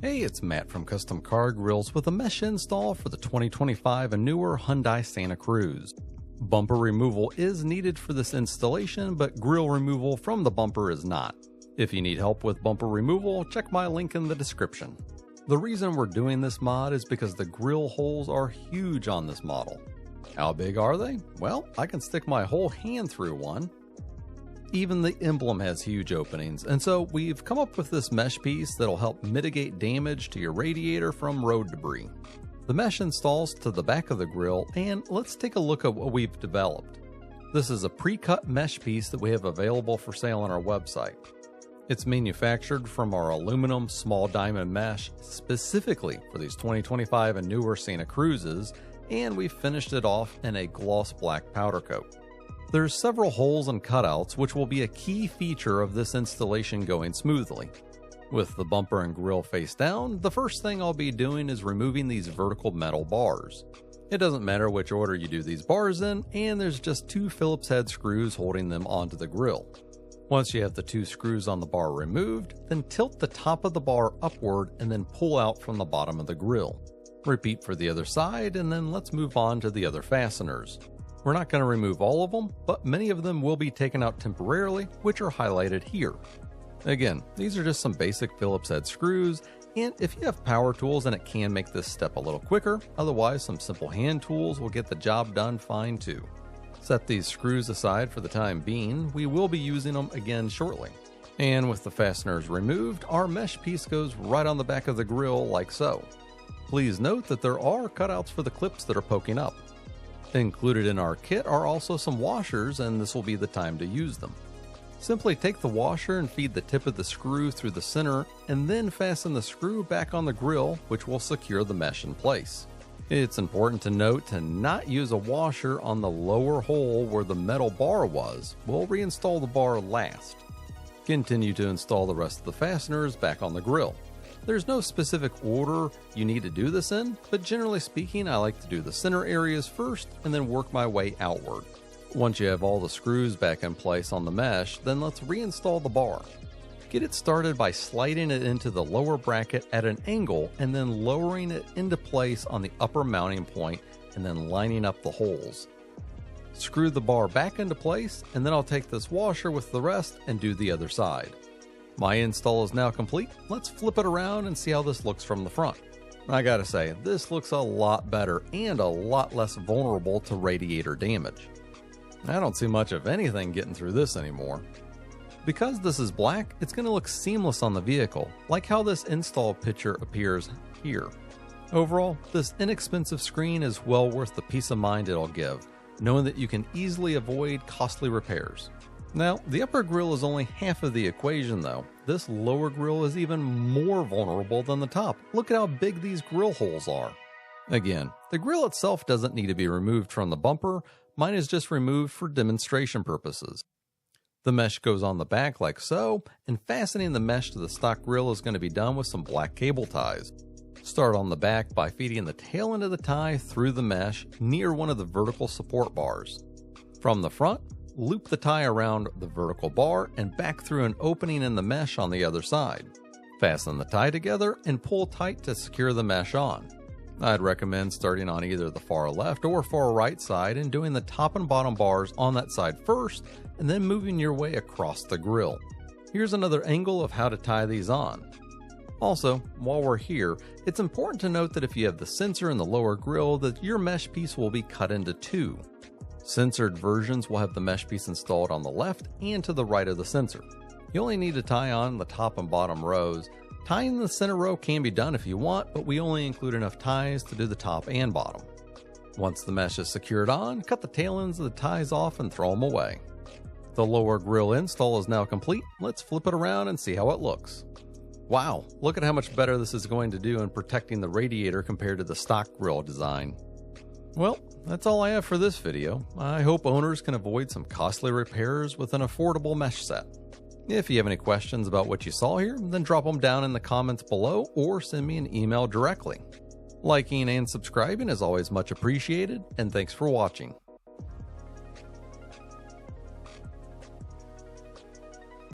Hey, it's Matt from Custom Car Grills with a mesh install for the 2025 and newer Hyundai Santa Cruz. Bumper removal is needed for this installation, but grill removal from the bumper is not. If you need help with bumper removal, check my link in the description. The reason we're doing this mod is because the grill holes are huge on this model. How big are they? Well, I can stick my whole hand through one. Even the emblem has huge openings, and so we've come up with this mesh piece that'll help mitigate damage to your radiator from road debris. The mesh installs to the back of the grill, and let's take a look at what we've developed. This is a pre-cut mesh piece that we have available for sale on our website. It's manufactured from our aluminum small diamond mesh specifically for these 2025 and newer Santa Cruzes, and we finished it off in a gloss black powder coat. There's several holes and cutouts which will be a key feature of this installation going smoothly. With the bumper and grill face down, the first thing I'll be doing is removing these vertical metal bars. It doesn't matter which order you do these bars in, and there's just 2 Phillips head screws holding them onto the grill. Once you have the 2 screws on the bar removed, then tilt the top of the bar upward and then pull out from the bottom of the grill. Repeat for the other side, and then let's move on to the other fasteners. We're not going to remove all of them, but many of them will be taken out temporarily, which are highlighted here. Again, these are just some basic Phillips head screws, and if you have power tools, then it can make this step a little quicker. Otherwise, some simple hand tools will get the job done fine too. Set these screws aside for the time being. We will be using them again shortly. And with the fasteners removed, our mesh piece goes right on the back of the grill like so. Please note that there are cutouts for the clips that are poking up. Included in our kit are also some washers, and this will be the time to use them. Simply take the washer and feed the tip of the screw through the center, and then fasten the screw back on the grill, which will secure the mesh in place. It's important to note to not use a washer on the lower hole where the metal bar was. We'll reinstall the bar last. Continue to install the rest of the fasteners back on the grill. There's no specific order you need to do this in, but generally speaking, I like to do the center areas first and then work my way outward. Once you have all the screws back in place on the mesh, then let's reinstall the bar. Get it started by sliding it into the lower bracket at an angle and then lowering it into place on the upper mounting point and then lining up the holes. Screw the bar back into place, and then I'll take this washer with the rest and do the other side. My install is now complete. Let's flip it around and see how this looks from the front. I gotta say, this looks a lot better and a lot less vulnerable to radiator damage. I don't see much of anything getting through this anymore. Because this is black, it's going to look seamless on the vehicle, like how this install picture appears here. Overall, this inexpensive screen is well worth the peace of mind it'll give, knowing that you can easily avoid costly repairs. Now, the upper grill is only half of the equation though. This lower grill is even more vulnerable than the top. Look at how big these grill holes are. Again, the grill itself doesn't need to be removed from the bumper. Mine is just removed for demonstration purposes. The mesh goes on the back like so, and fastening the mesh to the stock grill is going to be done with some black cable ties. Start on the back by feeding the tail end of the tie through the mesh near one of the vertical support bars. From the front, loop the tie around the vertical bar and back through an opening in the mesh on the other side. Fasten the tie together and pull tight to secure the mesh on. I'd recommend starting on either the far left or far right side and doing the top and bottom bars on that side first, and then moving your way across the grill. Here's another angle of how to tie these on. Also, while we're here, it's important to note that if you have the sensor in the lower grill, that your mesh piece will be cut into 2. Sensored versions will have the mesh piece installed on the left and to the right of the sensor. You only need to tie on the top and bottom rows. Tying the center row can be done if you want, but we only include enough ties to do the top and bottom. Once the mesh is secured on, cut the tail ends of the ties off and throw them away. The lower grill install is now complete. Let's flip it around and see how it looks. Wow, look at how much better this is going to do in protecting the radiator compared to the stock grill design. Well, that's all I have for this video. I hope owners can avoid some costly repairs with an affordable mesh set. If you have any questions about what you saw here, then drop them down in the comments below or send me an email directly. Liking and subscribing is always much appreciated, and thanks for watching.